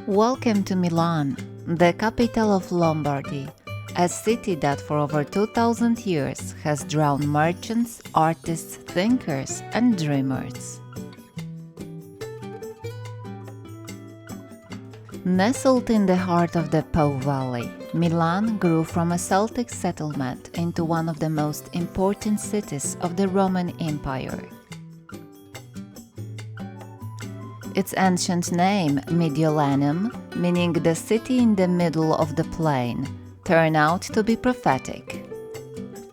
Welcome to Milan, the capital of Lombardy, a city that for over 2000 years has drawn merchants, artists, thinkers and dreamers. Nestled in the heart of the Po Valley, Milan grew from a Celtic settlement into one of the most important cities of the Roman Empire. Its ancient name, Mediolanum, meaning the city in the middle of the plain, turned out to be prophetic.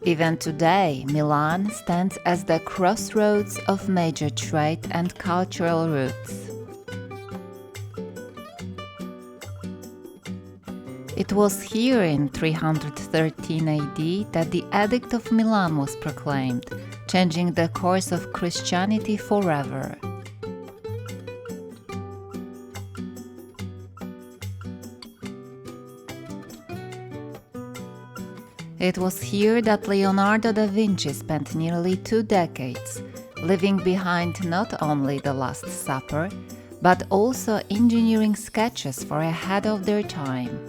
Even today, Milan stands as the crossroads of major trade and cultural routes. It was here in 313 AD that the Edict of Milan was proclaimed, changing the course of Christianity forever. It was here that Leonardo da Vinci spent nearly 2 decades, leaving behind not only the Last Supper, but also engineering sketches far ahead of their time.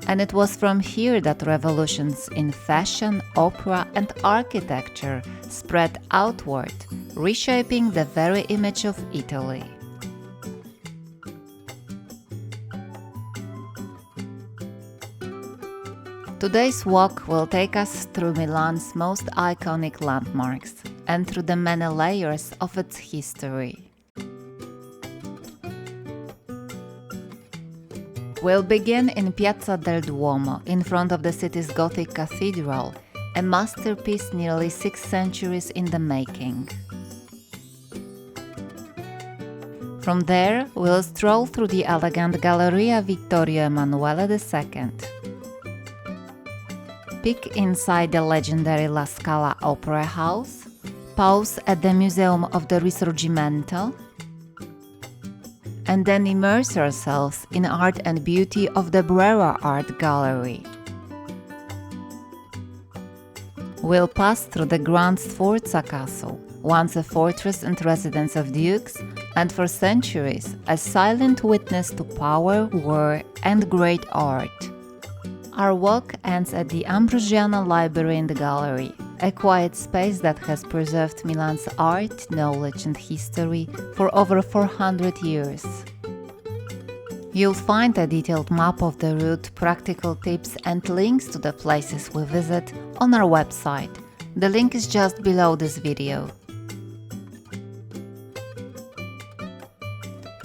And it was from here that revolutions in fashion, opera, and architecture spread outward, reshaping the very image of Italy. Today's walk will take us through Milan's most iconic landmarks and through the many layers of its history. We'll begin in Piazza del Duomo, in front of the city's Gothic Cathedral, a masterpiece nearly 6 centuries in the making. From there, we'll stroll through the elegant Galleria Vittorio Emanuele II, peek inside the legendary La Scala Opera House, pause at the Museum of the Risorgimento, and then immerse ourselves in art and beauty of the Brera Art Gallery. We'll pass through the grand Sforza Castle, once a fortress and residence of dukes, and for centuries a silent witness to power, war, and great art. Our walk ends at the Ambrosiana Library and Gallery, a quiet space that has preserved Milan's art, knowledge and history for over 400 years. You'll find a detailed map of the route, practical tips and links to the places we visit on our website. The link is just below this video.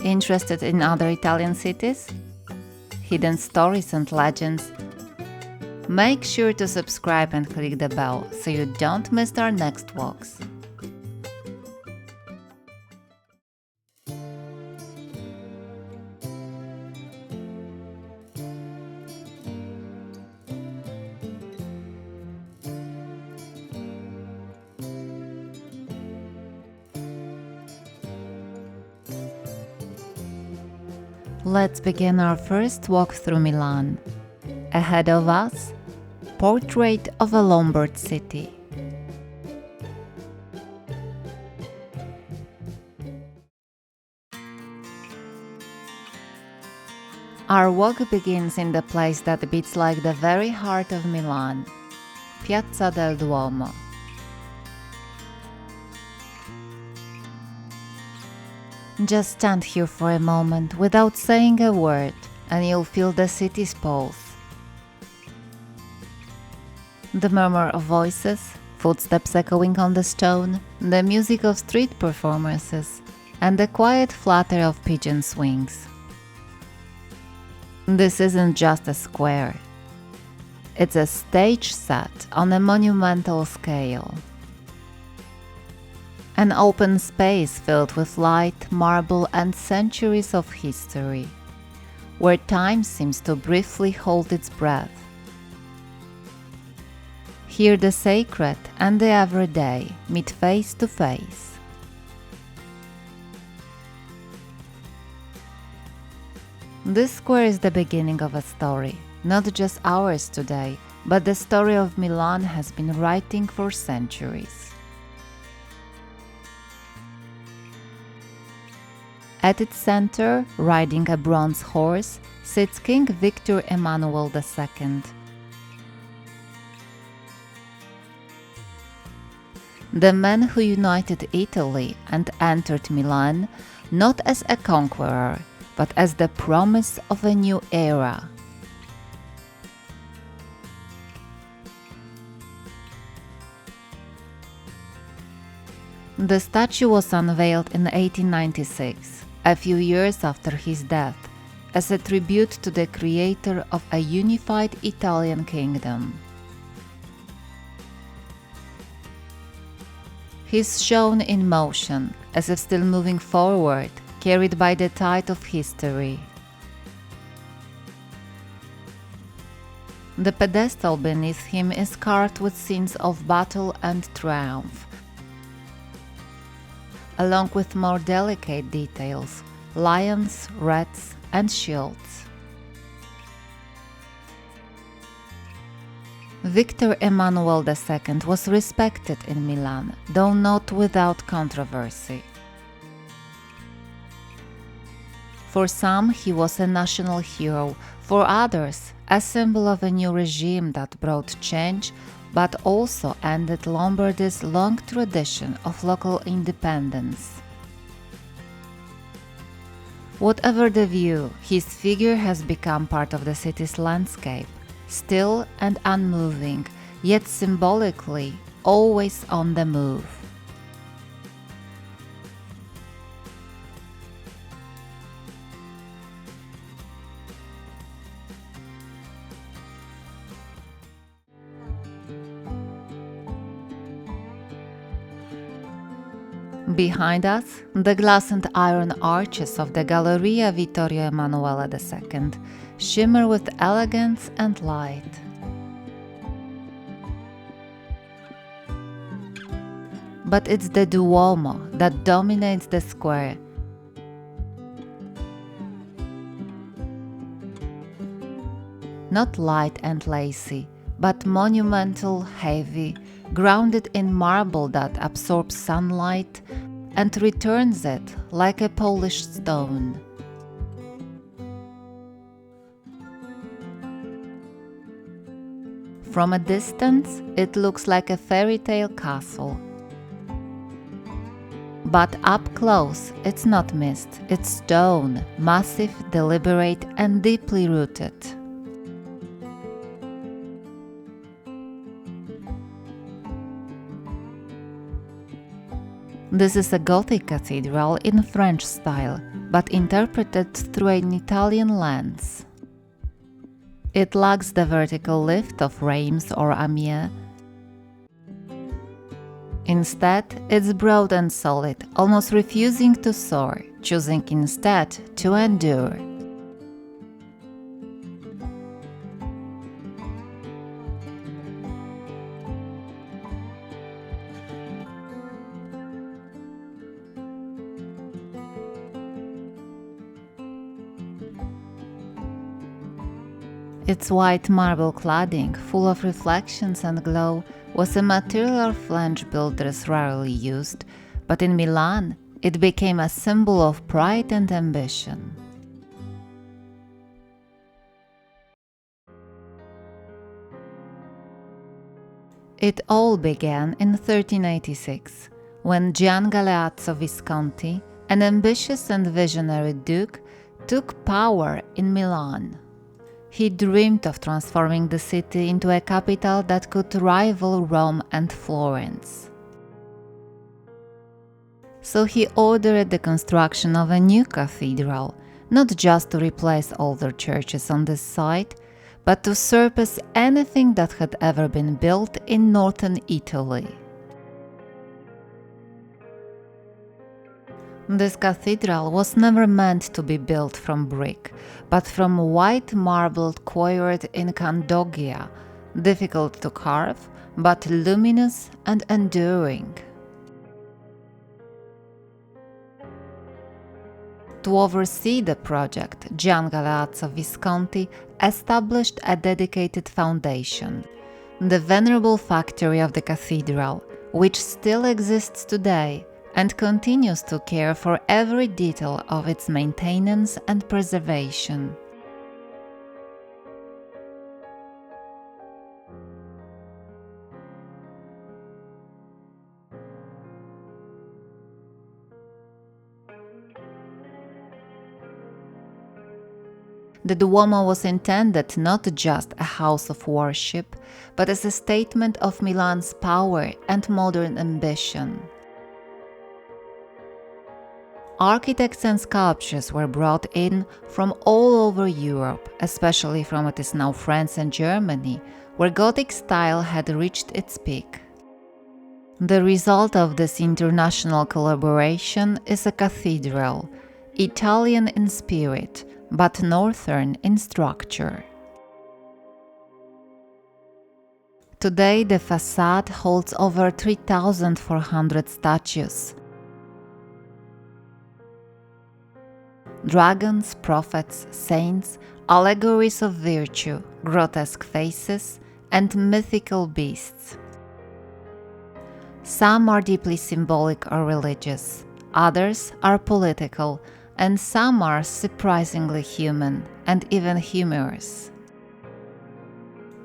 Interested in other Italian cities? Hidden stories and legends? Make sure to subscribe and click the bell so you don't miss our next walks. Let's begin our first walk through Milan. Ahead of us, portrait of a Lombard city. Our walk begins in the place that beats like the very heart of Milan, Piazza del Duomo. Just stand here for a moment without saying a word, and you'll feel the city's pulse. The murmur of voices, footsteps echoing on the stone, the music of street performances, and the quiet flutter of pigeons' wings. This isn't just a square. It's a stage set on a monumental scale. An open space filled with light, marble, and centuries of history, where time seems to briefly hold its breath. Here the sacred and the everyday meet face to face. This square is the beginning of a story, not just ours today, but the story of Milan has been writing for centuries. At its center, riding a bronze horse, sits King Victor Emanuele II. The man who united Italy and entered Milan not as a conqueror, but as the promise of a new era. The statue was unveiled in 1896, a few years after his death, as a tribute to the creator of a unified Italian kingdom. He is shown in motion, as if still moving forward, carried by the tide of history. The pedestal beneath him is carved with scenes of battle and triumph, along with more delicate details, lions, rats, and shields. Victor Emanuele II was respected in Milan, though not without controversy. For some, he was a national hero, for others, a symbol of a new regime that brought change, but also ended Lombardy's long tradition of local independence. Whatever the view, his figure has become part of the city's landscape, still and unmoving, yet symbolically always on the move. Behind us, the glass and iron arches of the Galleria Vittorio Emanuele II shimmer with elegance and light. But it's the Duomo that dominates the square. Not light and lacy, but monumental, heavy, grounded in marble that absorbs sunlight and returns it like a polished stone. From a distance, it looks like a fairy tale castle. But up close, it's not mist, it's stone, massive, deliberate, and deeply rooted. This is a Gothic cathedral in French style, but interpreted through an Italian lens. It lacks the vertical lift of Reims or Amiens. Instead, it's broad and solid, almost refusing to soar, choosing instead to endure. Its white marble cladding, full of reflections and glow, was a material French builders rarely used, but in Milan it became a symbol of pride and ambition. It all began in 1386, when Gian Galeazzo Visconti, an ambitious and visionary duke, took power in Milan. He dreamed of transforming the city into a capital that could rival Rome and Florence. So he ordered the construction of a new cathedral, not just to replace older churches on this site, but to surpass anything that had ever been built in northern Italy. This cathedral was never meant to be built from brick, but from white marbled quarried in Candogia, difficult to carve, but luminous and enduring. To oversee the project, Gian Galeazzo Visconti established a dedicated foundation, the venerable factory of the cathedral, which still exists today and continues to care for every detail of its maintenance and preservation. The Duomo was intended not just a house of worship, but as a statement of Milan's power and modern ambition. Architects and sculptors were brought in from all over Europe, especially from what is now France and Germany, where Gothic style had reached its peak. The result of this international collaboration is a cathedral, Italian in spirit, but northern in structure. Today, the facade holds over 3,400 statues. Dragons, prophets, saints, allegories of virtue, grotesque faces, and mythical beasts. Some are deeply symbolic or religious, others are political, and some are surprisingly human and even humorous.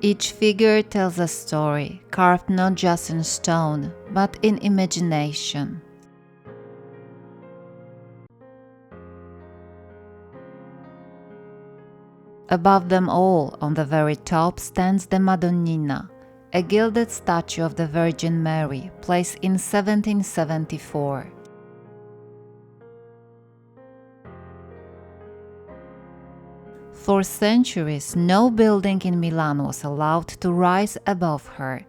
Each figure tells a story, carved not just in stone, but in imagination. Above them all, on the very top, stands the Madonnina, a gilded statue of the Virgin Mary, placed in 1774. For centuries, no building in Milan was allowed to rise above her,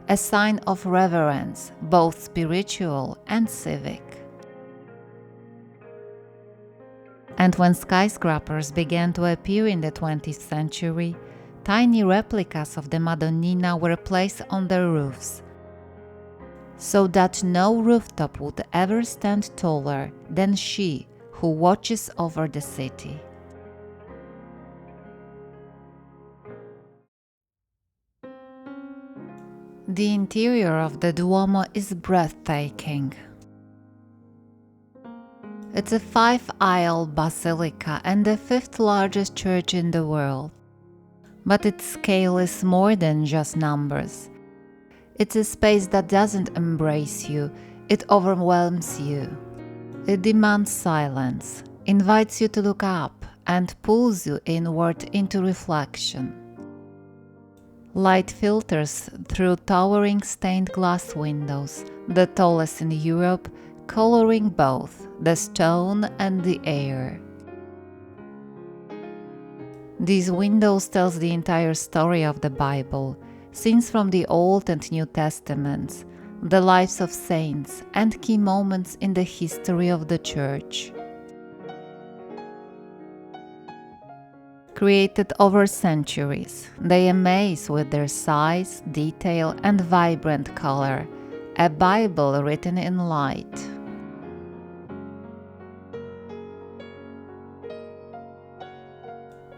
a sign of reverence, both spiritual and civic. And when skyscrapers began to appear in the 20th century, tiny replicas of the Madonnina were placed on their roofs, so that no rooftop would ever stand taller than she who watches over the city. The interior of the Duomo is breathtaking. It's a 5-aisle basilica and the 5th largest church in the world. But its scale is more than just numbers. It's a space that doesn't embrace you, it overwhelms you. It demands silence, invites you to look up, and pulls you inward into reflection. Light filters through towering stained glass windows, the tallest in Europe, coloring both the stone and the air. These windows tells the entire story of the Bible, scenes from the Old and New Testaments, the lives of saints, and key moments in the history of the Church. Created over centuries, they amaze with their size, detail, and vibrant color, a Bible written in light.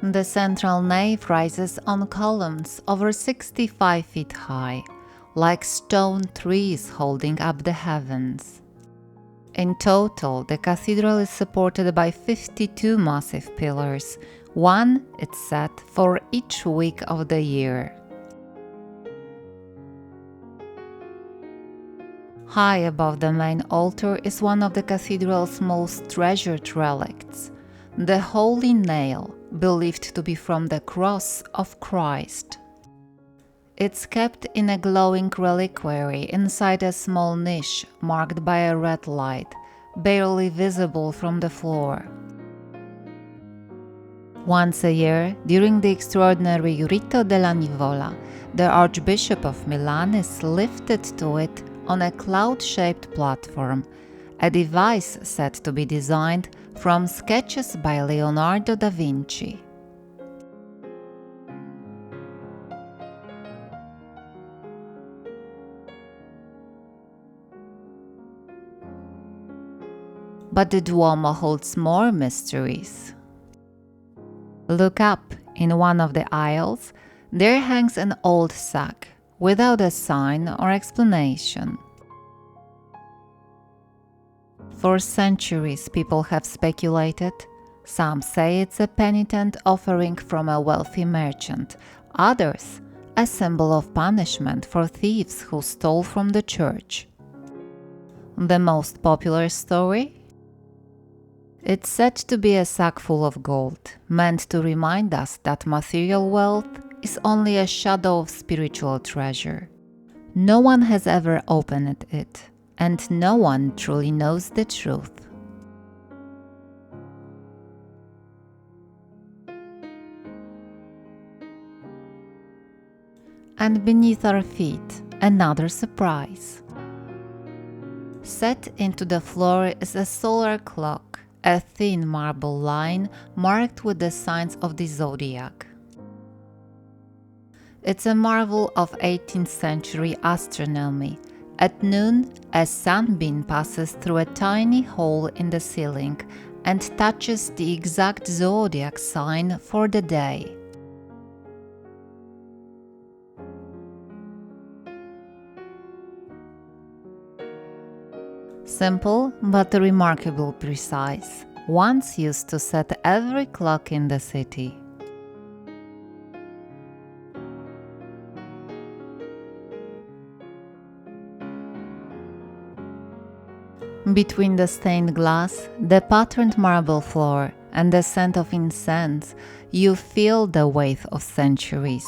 The central nave rises on columns over 65 feet high, like stone trees holding up the heavens. In total, the cathedral is supported by 52 massive pillars, one, it's said, for each week of the year. High above the main altar is one of the cathedral's most treasured relics, the Holy Nail, believed to be from the cross of Christ. It's kept in a glowing reliquary inside a small niche marked by a red light, barely visible from the floor. Once a year, during the extraordinary Rito della Nivola, the Archbishop of Milan is lifted to it on a cloud-shaped platform, a device said to be designed from sketches by Leonardo da Vinci. But the Duomo holds more mysteries. Look up, in one of the aisles, there hangs an old sack, without a sign or explanation. For centuries, people have speculated. Some say it's a penitent offering from a wealthy merchant, others, a symbol of punishment for thieves who stole from the church. The most popular story? It's said to be a sack full of gold, meant to remind us that material wealth is only a shadow of spiritual treasure. No one has ever opened it, and no one truly knows the truth. And beneath our feet, another surprise. Set into the floor is a solar clock, a thin marble line marked with the signs of the zodiac. It's a marvel of 18th century astronomy. At noon, a sunbeam passes through a tiny hole in the ceiling and touches the exact zodiac sign for the day. Simple but remarkably precise, once used to set every clock in the city. Between the stained glass, the patterned marble floor, and the scent of incense, you feel the weight of centuries,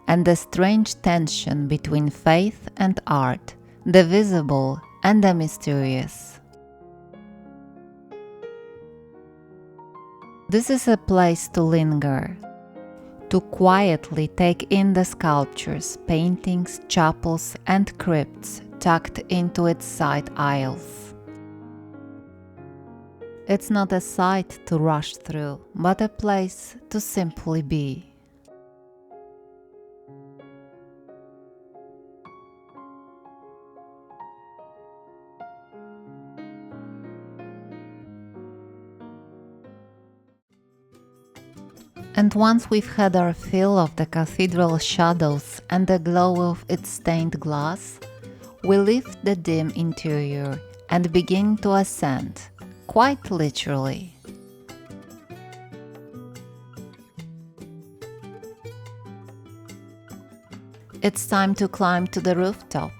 and the strange tension between faith and art, the visible and the mysterious. This is a place to linger, to quietly take in the sculptures, paintings, chapels, and crypts tucked into its side aisles. It's not a sight to rush through, but a place to simply be. And once we've had our fill of the cathedral shadows and the glow of its stained glass, we lift the dim interior and begin to ascend, quite literally. It's time to climb to the rooftop,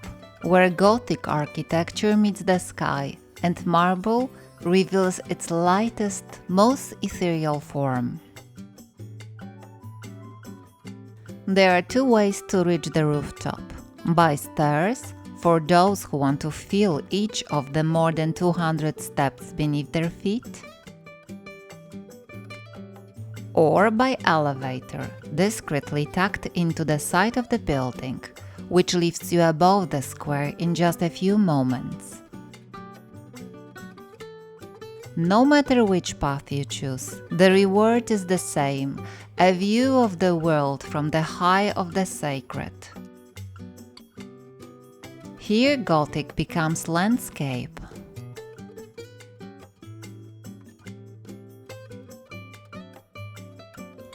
where Gothic architecture meets the sky and marble reveals its lightest, most ethereal form. There are two ways to reach the rooftop: by stairs, for those who want to feel each of the more than 200 steps beneath their feet, or by elevator, discreetly tucked into the side of the building, which lifts you above the square in just a few moments. No matter which path you choose, the reward is the same: a view of the world from the high of the sacred. Here Gothic becomes landscape.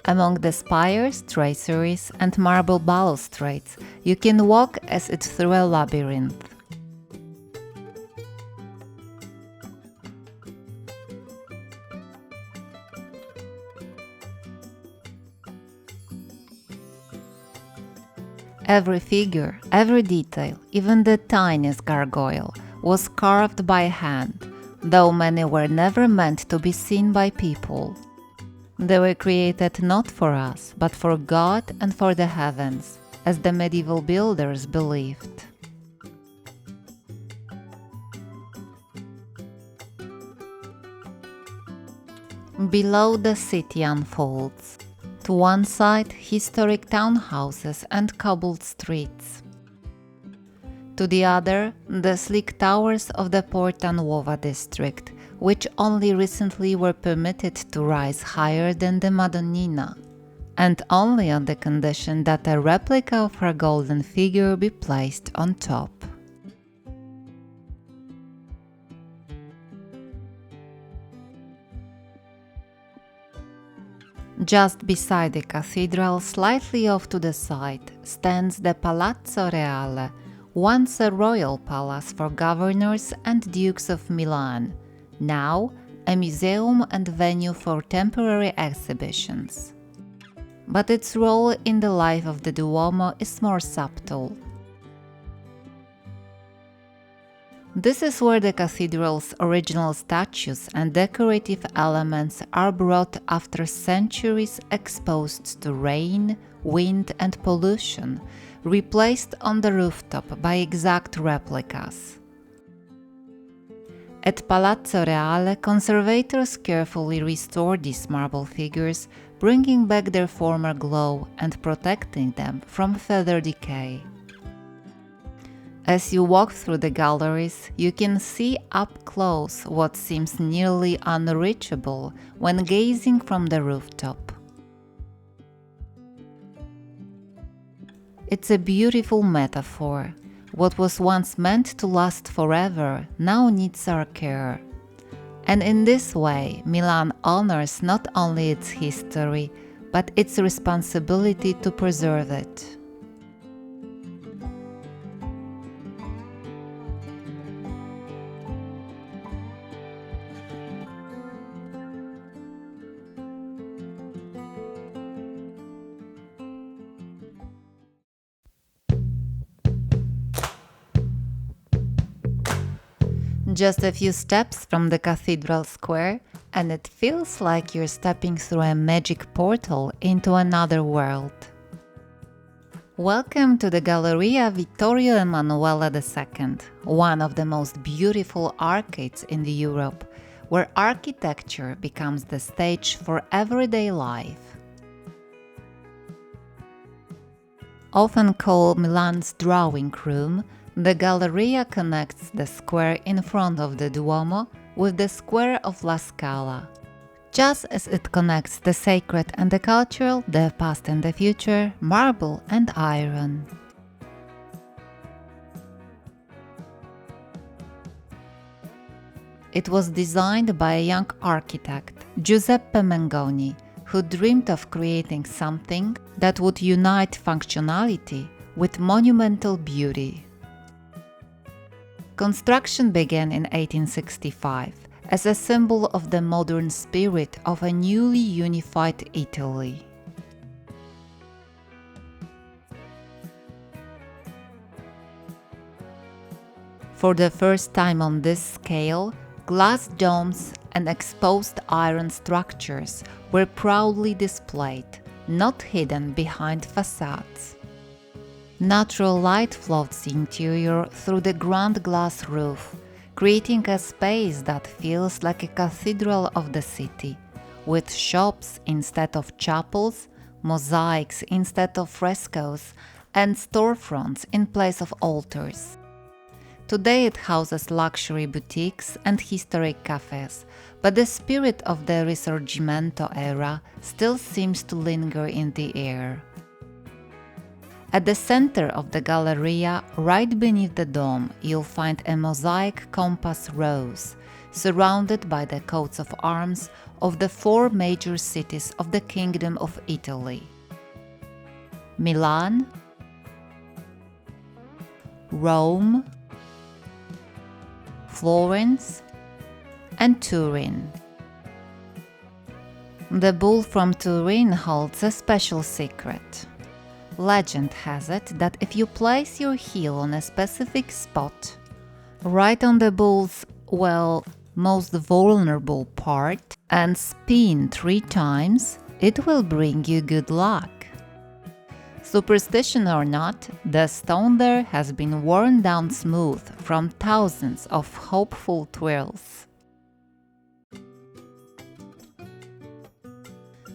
Among the spires, traceries, and marble balustrades, you can walk as if through a labyrinth. Every figure, every detail, even the tiniest gargoyle, was carved by hand, though many were never meant to be seen by people. They were created not for us, but for God and for the heavens, as the medieval builders believed. Below, the city unfolds. To one side, historic townhouses and cobbled streets. To the other, the sleek towers of the Porta Nuova district, which only recently were permitted to rise higher than the Madonnina, and only on the condition that a replica of her golden figure be placed on top. Just beside the cathedral, slightly off to the side, stands the Palazzo Reale, once a royal palace for governors and dukes of Milan, now a museum and venue for temporary exhibitions. But its role in the life of the Duomo is more subtle. This is where the cathedral's original statues and decorative elements are brought after centuries exposed to rain, wind and pollution, replaced on the rooftop by exact replicas. At Palazzo Reale, conservators carefully restore these marble figures, bringing back their former glow and protecting them from further decay. As you walk through the galleries, you can see up close what seems nearly unreachable when gazing from the rooftop. It's a beautiful metaphor. What was once meant to last forever now needs our care. And in this way, Milan honors not only its history, but its responsibility to preserve it. Just a few steps from the cathedral square, and it feels like you're stepping through a magic portal into another world. Welcome to the Galleria Vittorio Emanuele II, one of the most beautiful arcades in Europe, where architecture becomes the stage for everyday life. Often called Milan's drawing room, the Galleria connects the square in front of the Duomo with the square of La Scala, just as it connects the sacred and the cultural, the past and the future, marble and iron. It was designed by a young architect, Giuseppe Mengoni, who dreamed of creating something that would unite functionality with monumental beauty. Construction began in 1865 as a symbol of the modern spirit of a newly unified Italy. For the first time on this scale, glass domes and exposed iron structures were proudly displayed, not hidden behind facades. Natural light floods the interior through the grand glass roof, creating a space that feels like a cathedral of the city, with shops instead of chapels, mosaics instead of frescoes, and storefronts in place of altars. Today it houses luxury boutiques and historic cafes, but the spirit of the Risorgimento era still seems to linger in the air. At the center of the Galleria, right beneath the dome, you'll find a mosaic compass rose, surrounded by the coats of arms of the four major cities of the Kingdom of Italy: Milan, Rome, Florence, and Turin. The bull from Turin holds a special secret. Legend has it that if you place your heel on a specific spot, right on the bull's, most vulnerable part, and spin 3 times, it will bring you good luck. Superstition or not, the stone there has been worn down smooth from thousands of hopeful twirls.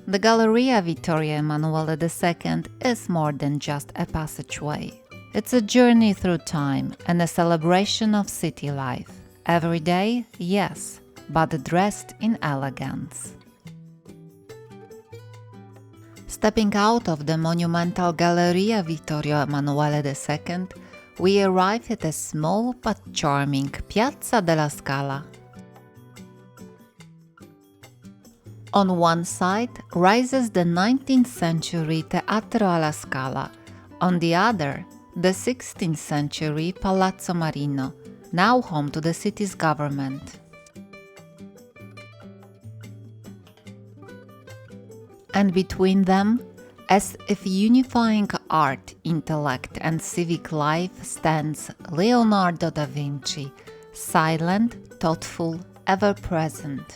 The Galleria Vittorio Emanuele II is more than just a passageway. It's a journey through time and a celebration of city life. Every day, yes, but dressed in elegance. Stepping out of the monumental Galleria Vittorio Emanuele II, we arrive at a small but charming Piazza della Scala. On one side rises the 19th century Teatro alla Scala, on the other, the 16th century Palazzo Marino, now home to the city's government. and between them, as if unifying art, intellect, and civic life, stands Leonardo da Vinci, silent, thoughtful, ever present.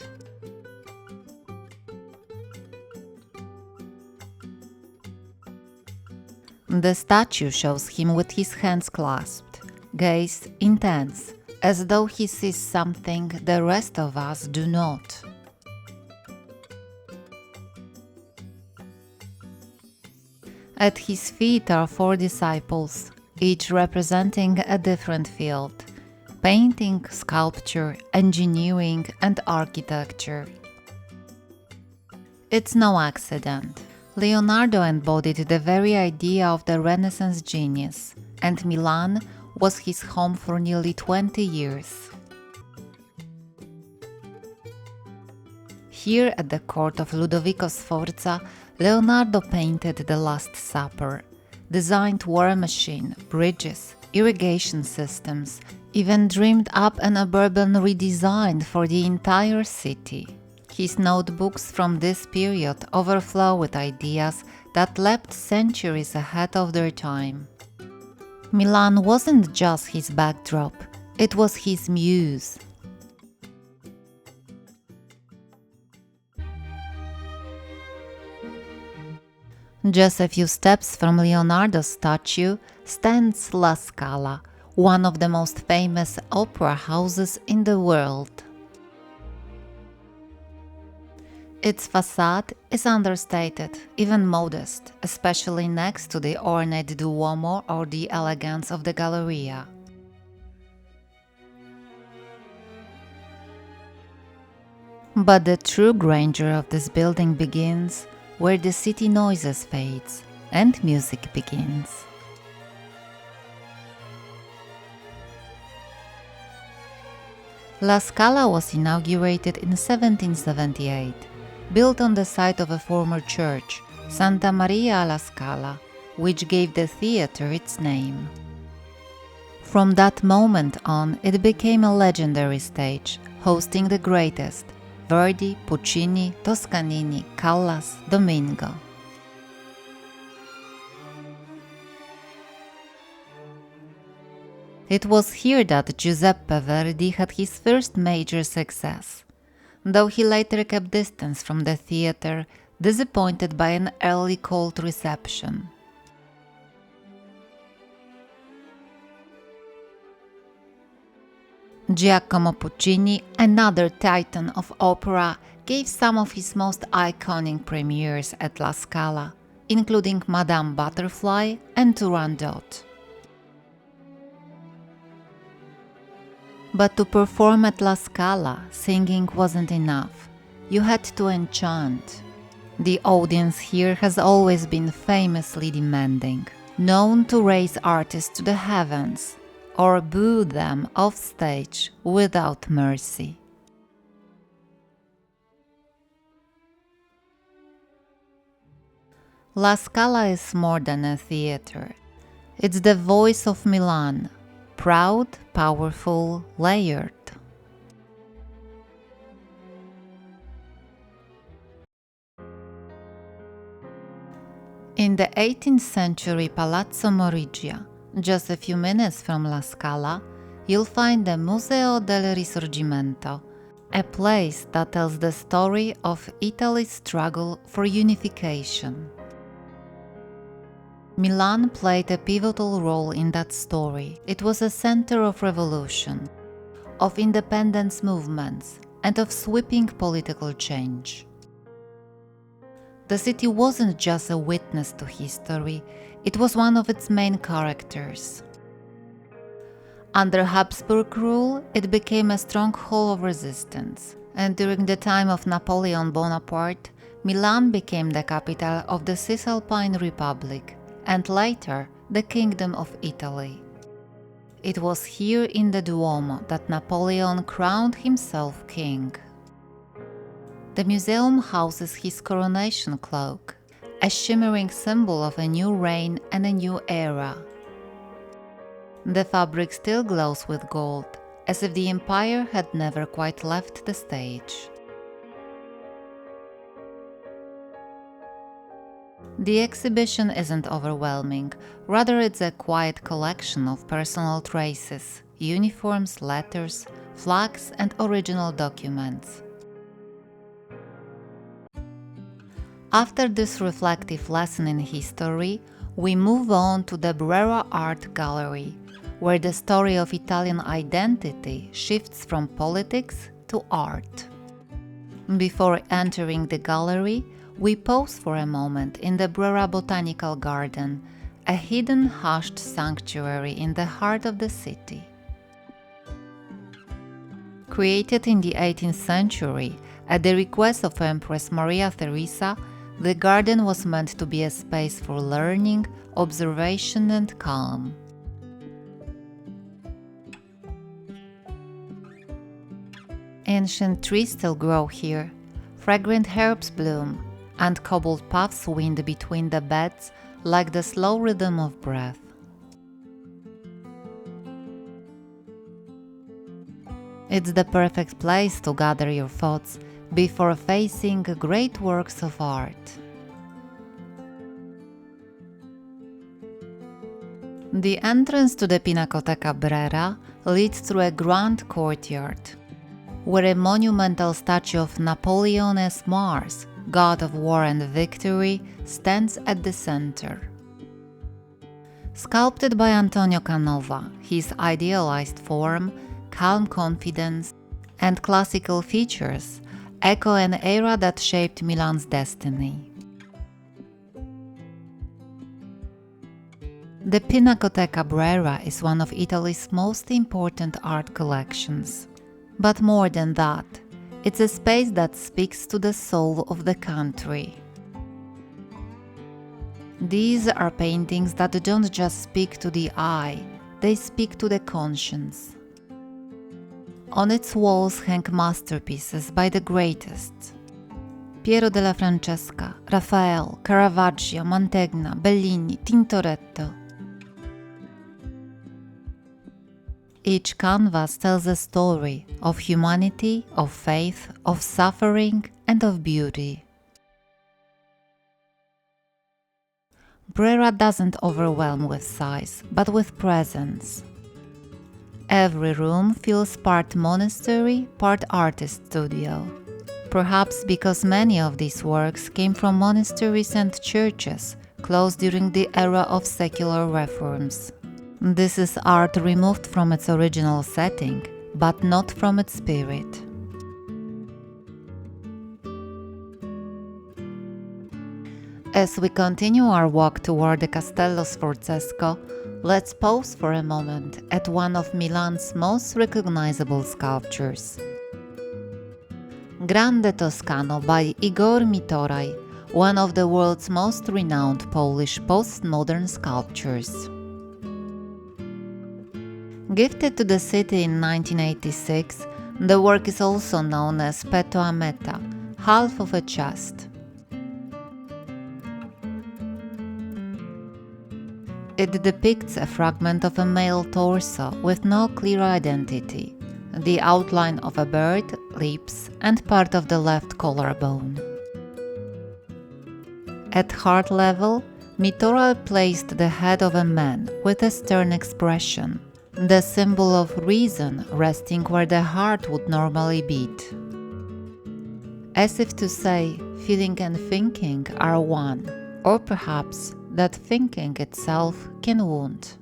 The statue shows him with his hands clasped, gaze intense, as though he sees something the rest of us do not. At his feet are 4 disciples, each representing a different field: painting, sculpture, engineering, and architecture. It's no accident. Leonardo embodied the very idea of the Renaissance genius, and Milan was his home for nearly 20 years. Here at the court of Ludovico Sforza, Leonardo painted the Last Supper, designed war machine, bridges, irrigation systems, even dreamed up an urban redesign for the entire city. His notebooks from this period overflow with ideas that leapt centuries ahead of their time. Milan wasn't just his backdrop, it was his muse. Just a few steps from Leonardo's statue stands La Scala, one of the most famous opera houses in the world. Its facade is understated, even modest, especially next to the ornate Duomo or the elegance of the Galleria. But the true grandeur of this building begins where the city noises fades and music begins. La Scala was inaugurated in 1778. Built on the site of a former church, Santa Maria alla Scala, which gave the theatre its name. From that moment on, it became a legendary stage, hosting the greatest: Verdi, Puccini, Toscanini, Callas, Domingo. It was here that Giuseppe Verdi had his first major success, though he later kept distance from the theatre, disappointed by an early cold reception. Giacomo Puccini, another titan of opera, gave some of his most iconic premieres at La Scala, including Madame Butterfly and Turandot. But to perform at La Scala, singing wasn't enough. You had to enchant. The audience here has always been famously demanding, known to raise artists to the heavens or boo them off stage without mercy. La Scala is more than a theater. It's the voice of Milan, proud, powerful, layered. In the 18th century Palazzo Morigia, just a few minutes from La Scala, you'll find the Museo del Risorgimento, a place that tells the story of Italy's struggle for unification. Milan played a pivotal role in that story. It was a center of revolution, of independence movements, and of sweeping political change. The city wasn't just a witness to history, it was one of its main characters. Under Habsburg rule, it became a stronghold of resistance, and during the time of Napoleon Bonaparte, Milan became the capital of the Cisalpine Republic, and later the Kingdom of Italy. It was here in the Duomo that Napoleon crowned himself king. The museum houses his coronation cloak, a shimmering symbol of a new reign and a new era. The fabric still glows with gold, as if the empire had never quite left the stage. The exhibition isn't overwhelming, rather it's a quiet collection of personal traces, uniforms, letters, flags and original documents. After this reflective lesson in history, we move on to the Brera Art Gallery, where the story of Italian identity shifts from politics to art. Before entering the gallery, we pause for a moment in the Brera Botanical Garden, a hidden hushed sanctuary in the heart of the city. Created in the 18th century at the request of Empress Maria Theresa, the garden was meant to be a space for learning, observation and calm. Ancient trees still grow here, fragrant herbs bloom, and cobbled paths wind between the beds like the slow rhythm of breath. It's the perfect place to gather your thoughts before facing great works of art. The entrance to the Pinacoteca Brera leads through a grand courtyard, where a monumental statue of Napoleon as Mars, god of war and victory, stands at the center. Sculpted by Antonio Canova, his idealized form, calm confidence, and classical features echo an era that shaped Milan's destiny. The Pinacoteca Brera is one of Italy's most important art collections. But more than that, it's a space that speaks to the soul of the country. These are paintings that don't just speak to the eye, they speak to the conscience. On its walls hang masterpieces by the greatest: Piero della Francesca, Raphael, Caravaggio, Mantegna, Bellini, Tintoretto. Each canvas tells a story of humanity, of faith, of suffering, and of beauty. Brera doesn't overwhelm with size, but with presence. Every room feels part monastery, part artist studio. Perhaps because many of these works came from monasteries and churches closed during the era of secular reforms. This is art removed from its original setting, but not from its spirit. As we continue our walk toward the Castello Sforzesco, let's pause for a moment at one of Milan's most recognizable sculptures. Grande Toscano by Igor Mitoraj, one of the world's most renowned Polish postmodern sculptures. Gifted to the city in 1986, the work is also known as petto a metà, half of a chest. It depicts a fragment of a male torso with no clear identity, the outline of a bird, lips, and part of the left collarbone. At heart level, Mitoraj placed the head of a man with a stern expression, the symbol of reason resting where the heart would normally beat. As if to say, feeling and thinking are one, or perhaps that thinking itself can wound.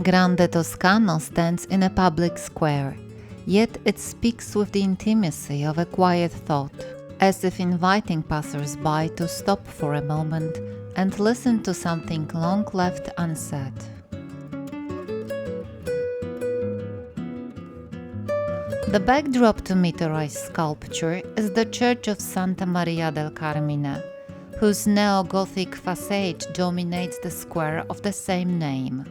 Grande Toscano stands in a public square, yet it speaks with the intimacy of a quiet thought, as if inviting passers-by to stop for a moment and listen to something long left unsaid. The backdrop to Mitoraj's sculpture is the Church of Santa Maria del Carmine, whose neo-Gothic facade dominates the square of the same name.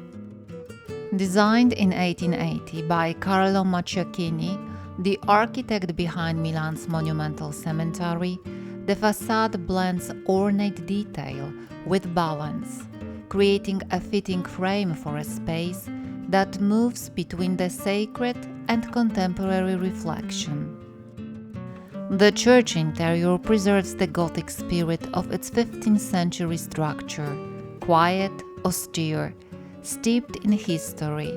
Designed in 1880 by Carlo Macciacchini, the architect behind Milan's monumental cemetery, the facade blends ornate detail with balance, creating a fitting frame for a space that moves between the sacred and contemporary reflection. The church interior preserves the Gothic spirit of its 15th century structure, quiet, austere, steeped in history.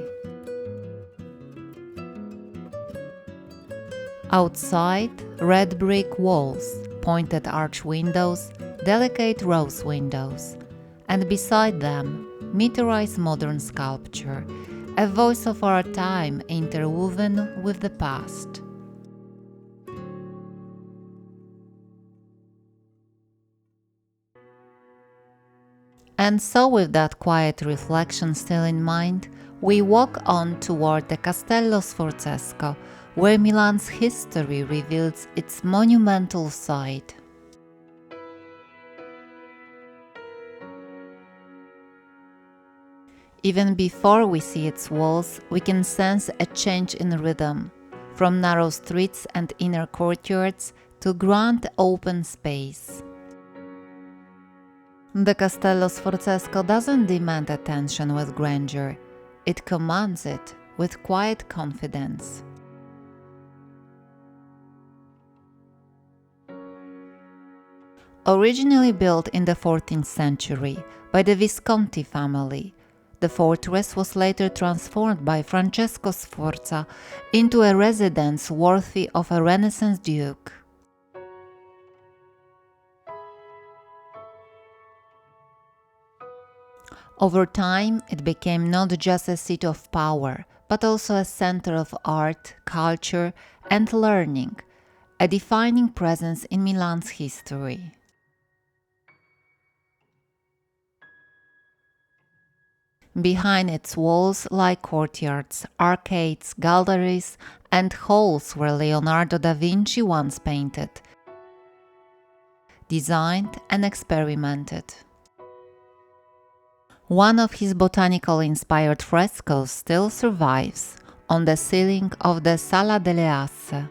Outside, red brick walls, pointed arch windows, delicate rose windows, and beside them, Mitoraj's modern sculpture, a voice of our time interwoven with the past. And so, with that quiet reflection still in mind, we walk on toward the Castello Sforzesco, where Milan's history reveals its monumental side. Even before we see its walls, we can sense a change in rhythm, from narrow streets and inner courtyards to grand open space. The Castello Sforzesco doesn't demand attention with grandeur, it commands it with quiet confidence. Originally built in the 14th century by the Visconti family, the fortress was later transformed by Francesco Sforza into a residence worthy of a Renaissance duke. Over time, it became not just a seat of power, but also a center of art, culture, and learning, a defining presence in Milan's history. Behind its walls lie courtyards, arcades, galleries, and halls where Leonardo da Vinci once painted, designed, and experimented. One of his botanical-inspired frescoes still survives on the ceiling of the Sala delle Asse.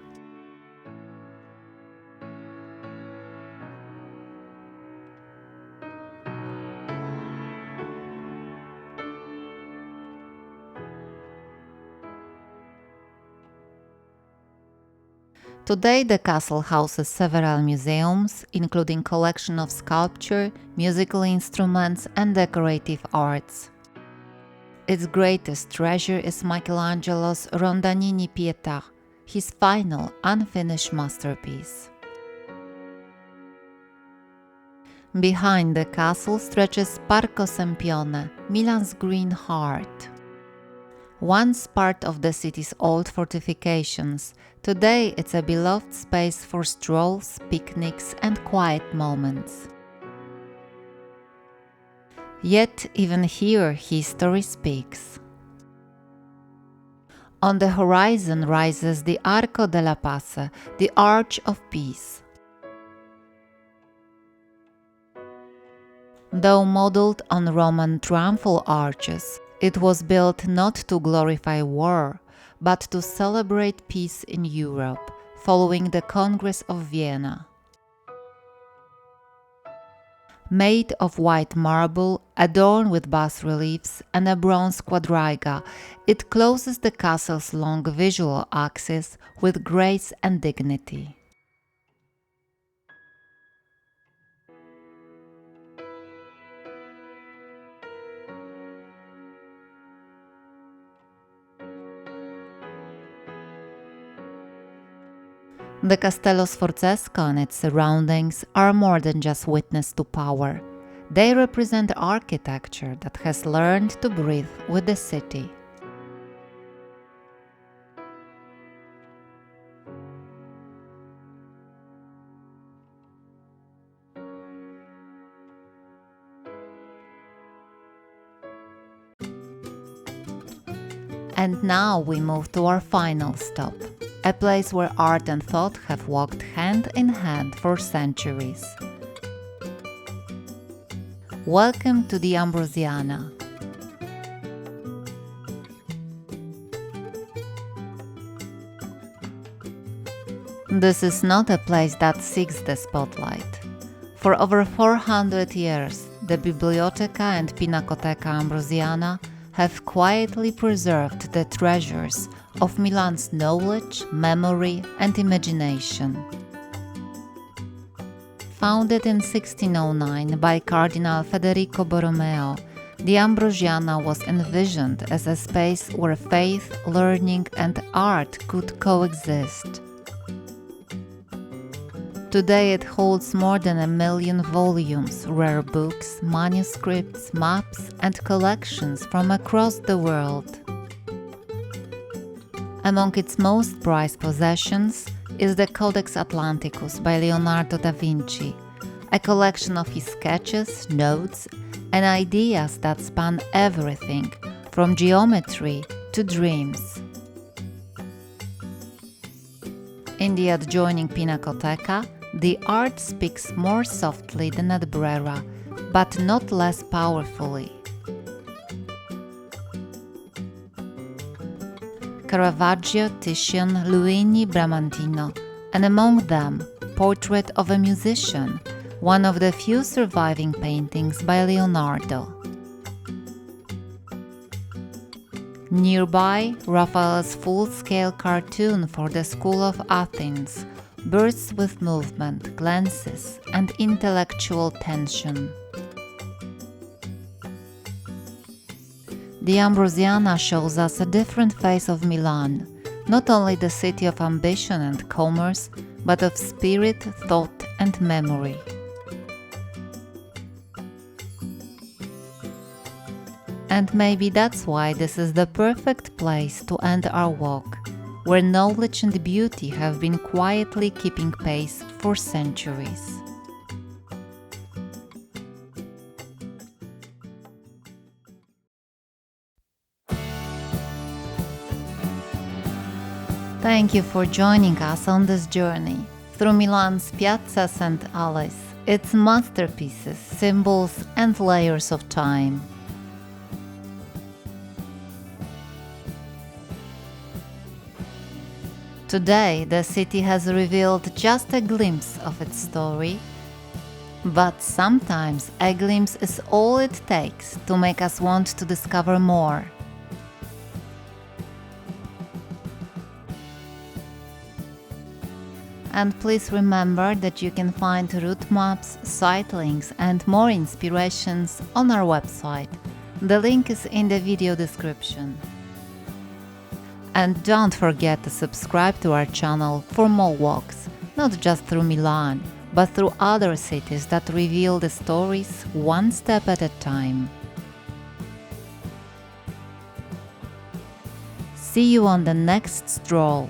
Today, the castle houses several museums, including collection of sculpture, musical instruments, and decorative arts. Its greatest treasure is Michelangelo's Rondanini Pietà, his final, unfinished masterpiece. Behind the castle stretches Parco Sempione, Milan's green heart. Once part of the city's old fortifications, today it's a beloved space for strolls, picnics, and quiet moments. Yet, even here, history speaks. On the horizon rises the Arco della Pace, the Arch of Peace. Though modeled on Roman triumphal arches, it was built not to glorify war, but to celebrate peace in Europe, following the Congress of Vienna. Made of white marble, adorned with bas-reliefs and a bronze quadriga, it closes the castle's long visual axis with grace and dignity. The Castello Sforzesco and its surroundings are more than just witness to power. They represent architecture that has learned to breathe with the city. And now we move to our final stop, a place where art and thought have walked hand in hand for centuries. Welcome to the Ambrosiana. This is not a place that seeks the spotlight. For over 400 years, the Biblioteca and Pinacoteca Ambrosiana have quietly preserved the treasures of Milan's knowledge, memory, and imagination. founded in 1609 by Cardinal Federico Borromeo, the Ambrosiana was envisioned as a space where faith, learning, and art could coexist. Today it holds more than 1 million volumes, rare books, manuscripts, maps, and collections from across the world. Among its most prized possessions is the Codex Atlanticus by Leonardo da Vinci, a collection of his sketches, notes, and ideas that span everything from geometry to dreams. In the adjoining Pinacoteca, the art speaks more softly than at Brera, but not less powerfully. Caravaggio, Titian, Luini, Bramantino, and among them, Portrait of a Musician, one of the few surviving paintings by Leonardo. Nearby, Raphael's full-scale cartoon for the School of Athens bursts with movement, glances, and intellectual tension. The Ambrosiana shows us a different face of Milan, not only the city of ambition and commerce, but of spirit, thought, and memory. And maybe that's why this is the perfect place to end our walk, where knowledge and beauty have been quietly keeping pace for centuries. Thank you for joining us on this journey through Milan's piazzas and alleys, its masterpieces, symbols, and layers of time. Today, the city has revealed just a glimpse of its story, but sometimes a glimpse is all it takes to make us want to discover more. And please remember that you can find route maps, site links, and more inspirations on our website. The link is in the video description. And don't forget to subscribe to our channel for more walks, not just through Milan, but through other cities that reveal the stories one step at a time. See you on the next stroll.